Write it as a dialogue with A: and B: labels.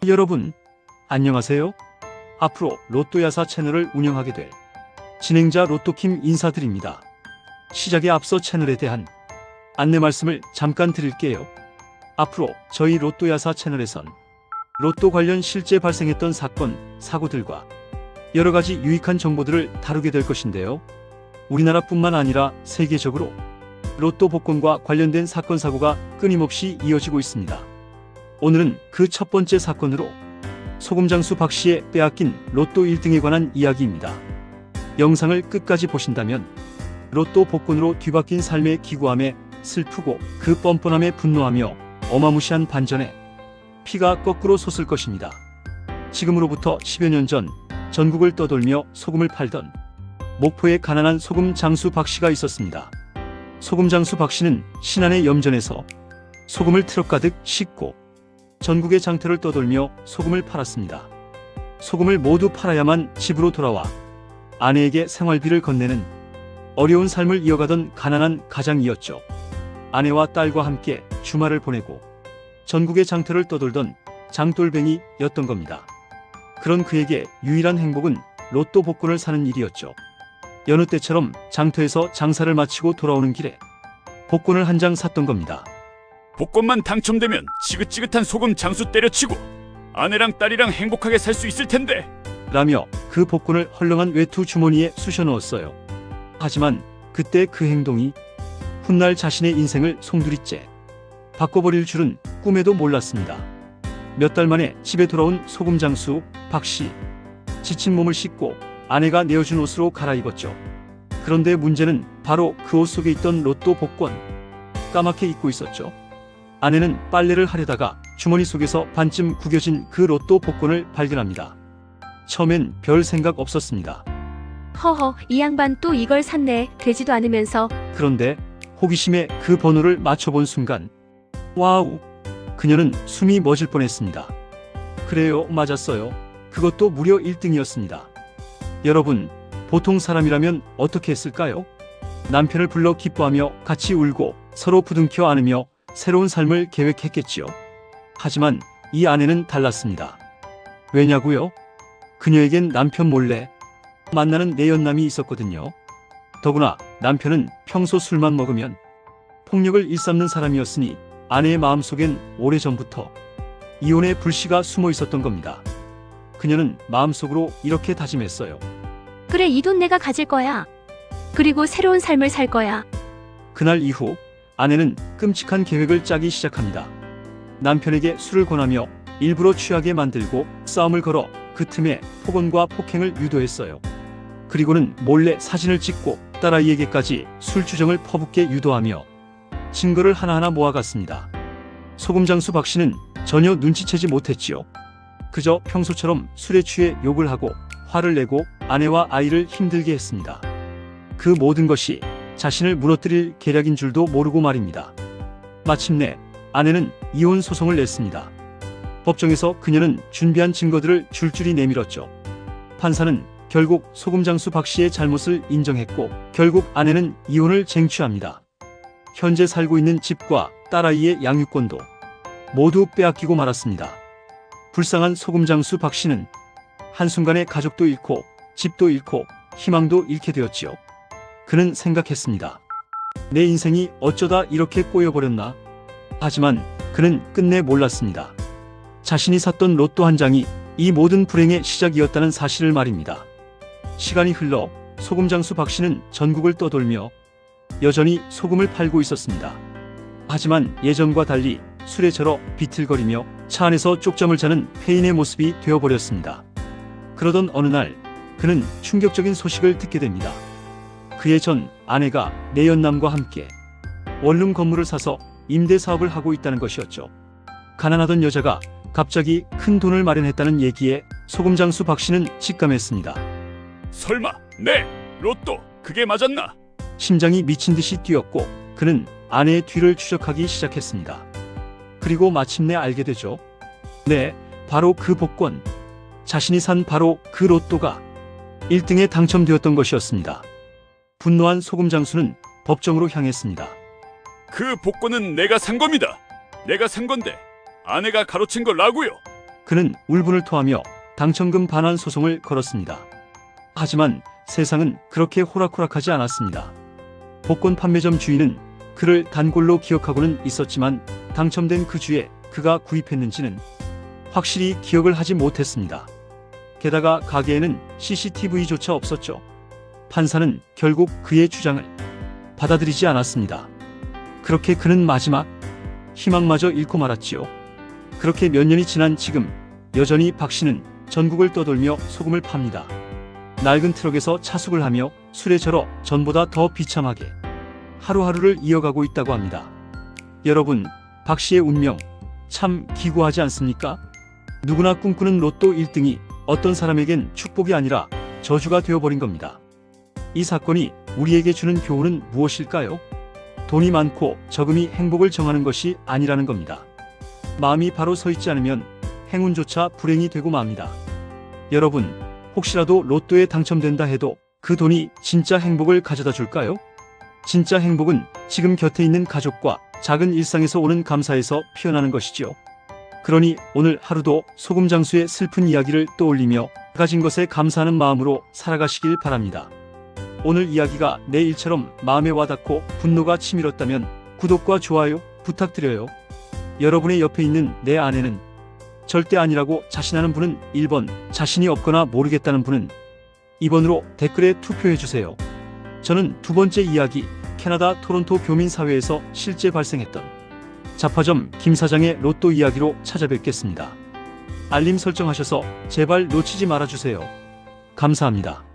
A: 여러분, 안녕하세요. 앞으로 로또야사 채널을 운영하게 될 진행자 로또킴 인사드립니다. 시작에 앞서 채널에 대한 안내 말씀을 잠깐 드릴게요. 앞으로 저희 로또야사 채널에선 로또 관련 실제 발생했던 사건, 사고들과 여러 가지 유익한 정보들을 다루게 될 것인데요. 우리나라뿐만 아니라 세계적으로 로또 복권과 관련된 사건, 사고가 끊임없이 이어지고 있습니다. 오늘은 그 첫 번째 사건으로 소금장수 박 씨의 빼앗긴 로또 1등에 관한 이야기입니다. 영상을 끝까지 보신다면 로또 복권으로 뒤바뀐 삶의 기구함에 슬프고 그 뻔뻔함에 분노하며 어마무시한 반전에 피가 거꾸로 솟을 것입니다. 지금으로부터 10여 년 전 전국을 떠돌며 소금을 팔던 목포의 가난한 소금 장수 박 씨가 있었습니다. 소금 장수 박 씨는 신안의 염전에서 소금을 트럭 가득 싣고 전국의 장터를 떠돌며 소금을 팔았습니다. 소금을 모두 팔아야만 집으로 돌아와 아내에게 생활비를 건네는 어려운 삶을 이어가던 가난한 가장이었죠. 아내와 딸과 함께 주말을 보내고 전국의 장터를 떠돌던 장돌뱅이였던 겁니다. 그런 그에게 유일한 행복은 로또 복권을 사는 일이었죠. 여느 때처럼 장터에서 장사를 마치고 돌아오는 길에 복권을 한 장 샀던 겁니다.
B: 복권만 당첨되면 지긋지긋한 소금 장수 때려치고 아내랑 딸이랑 행복하게 살 수 있을 텐데
A: 라며 그 복권을 헐렁한 외투 주머니에 쑤셔 넣었어요. 하지만 그때 그 행동이 훗날 자신의 인생을 송두리째 바꿔버릴 줄은 꿈에도 몰랐습니다. 몇 달 만에 집에 돌아온 소금 장수 박 씨. 지친 몸을 씻고 아내가 내어준 옷으로 갈아입었죠. 그런데 문제는 바로 그 옷 속에 있던 로또 복권. 까맣게 잊고 있었죠. 아내는 빨래를 하려다가 주머니 속에서 반쯤 구겨진 그 로또 복권을 발견합니다. 처음엔 별 생각 없었습니다.
C: 허허, 이 양반 또 이걸 샀네. 되지도 않으면서.
A: 그런데 호기심에 그 번호를 맞춰본 순간 와우! 그녀는 숨이 멎을 뻔했습니다. 그래요, 맞았어요. 그것도 무려 1등이었습니다. 여러분, 보통 사람이라면 어떻게 했을까요? 남편을 불러 기뻐하며 같이 울고 서로 부둥켜 안으며 새로운 삶을 계획했겠지요. 하지만 이 아내는 달랐습니다. 왜냐고요? 그녀에겐 남편 몰래 만나는 내연남이 있었거든요. 더구나 남편은 평소 술만 먹으면 폭력을 일삼는 사람이었으니 아내의 마음속엔 오래전부터 이혼의 불씨가 숨어 있었던 겁니다. 그녀는 마음속으로 이렇게 다짐했어요.
C: 그래, 이 돈 내가 가질 거야. 그리고 새로운 삶을 살 거야.
A: 그날 이후 아내는 끔찍한 계획을 짜기 시작합니다. 남편에게 술을 권하며 일부러 취하게 만들고 싸움을 걸어 그 틈에 폭언과 폭행을 유도했어요. 그리고는 몰래 사진을 찍고 딸아이에게까지 술주정을 퍼붓게 유도하며 증거를 하나하나 모아갔습니다. 소금장수 박 씨는 전혀 눈치채지 못했지요. 그저 평소처럼 술에 취해 욕을 하고 화를 내고 아내와 아이를 힘들게 했습니다. 그 모든 것이 자신을 무너뜨릴 계략인 줄도 모르고 말입니다. 마침내 아내는 이혼 소송을 냈습니다. 법정에서 그녀는 준비한 증거들을 줄줄이 내밀었죠. 판사는 결국 소금장수 박 씨의 잘못을 인정했고 결국 아내는 이혼을 쟁취합니다. 현재 살고 있는 집과 딸아이의 양육권도 모두 빼앗기고 말았습니다. 불쌍한 소금장수 박 씨는 한순간에 가족도 잃고 집도 잃고 희망도 잃게 되었지요. 그는 생각했습니다. 내 인생이 어쩌다 이렇게 꼬여버렸나? 하지만 그는 끝내 몰랐습니다. 자신이 샀던 로또 한 장이 이 모든 불행의 시작이었다는 사실을 말입니다. 시간이 흘러 소금장수 박 씨는 전국을 떠돌며 여전히 소금을 팔고 있었습니다. 하지만 예전과 달리 술에 절어 비틀거리며 차 안에서 쪽잠을 자는 폐인의 모습이 되어버렸습니다. 그러던 어느 날 그는 충격적인 소식을 듣게 됩니다. 그의 전 아내가 내연남과 함께 원룸 건물을 사서 임대 사업을 하고 있다는 것이었죠. 가난하던 여자가 갑자기 큰 돈을 마련했다는 얘기에 소금장수 박 씨는 직감했습니다.
B: 설마 네 로또 그게 맞았나?
A: 심장이 미친 듯이 뛰었고 그는 아내의 뒤를 추적하기 시작했습니다. 그리고 마침내 알게 되죠. 네, 바로 그 복권. 자신이 산 바로 그 로또가 1등에 당첨되었던 것이었습니다. 분노한 소금장수는 법정으로 향했습니다.
B: 그 복권은 내가 산 겁니다. 내가 산 건데 아내가 가로챈 거라고요.
A: 그는 울분을 토하며 당첨금 반환 소송을 걸었습니다. 하지만 세상은 그렇게 호락호락하지 않았습니다. 복권 판매점 주인은 그를 단골로 기억하고는 있었지만 당첨된 그 주에 그가 구입했는지는 확실히 기억을 하지 못했습니다. 게다가 가게에는 CCTV조차 없었죠. 판사는 결국 그의 주장을 받아들이지 않았습니다. 그렇게 그는 마지막 희망마저 잃고 말았지요. 그렇게 몇 년이 지난 지금 여전히 박 씨는 전국을 떠돌며 소금을 팝니다. 낡은 트럭에서 차숙을 하며 술에 절어 전보다 더 비참하게 하루하루를 이어가고 있다고 합니다. 여러분, 박 씨의 운명 참 기구하지 않습니까? 누구나 꿈꾸는 로또 1등이 어떤 사람에겐 축복이 아니라 저주가 되어버린 겁니다. 이 사건이 우리에게 주는 교훈은 무엇일까요? 돈이 많고 적음이 행복을 정하는 것이 아니라는 겁니다. 마음이 바로 서 있지 않으면 행운조차 불행이 되고 맙니다. 여러분, 혹시라도 로또에 당첨된다 해도 그 돈이 진짜 행복을 가져다 줄까요? 진짜 행복은 지금 곁에 있는 가족과 작은 일상에서 오는 감사에서 피어나는 것이지요. 그러니 오늘 하루도 소금 장수의 슬픈 이야기를 떠올리며 가진 것에 감사하는 마음으로 살아가시길 바랍니다. 오늘 이야기가 내 일처럼 마음에 와닿고 분노가 치밀었다면 구독과 좋아요 부탁드려요. 여러분의 옆에 있는 내 아내는 절대 아니라고 자신하는 분은 1번, 자신이 없거나 모르겠다는 분은 2번으로 댓글에 투표해주세요. 저는 두 번째 이야기, 캐나다 토론토 교민사회에서 실제 발생했던 잡화점 김 사장의 로또 이야기로 찾아뵙겠습니다. 알림 설정하셔서 제발 놓치지 말아주세요. 감사합니다.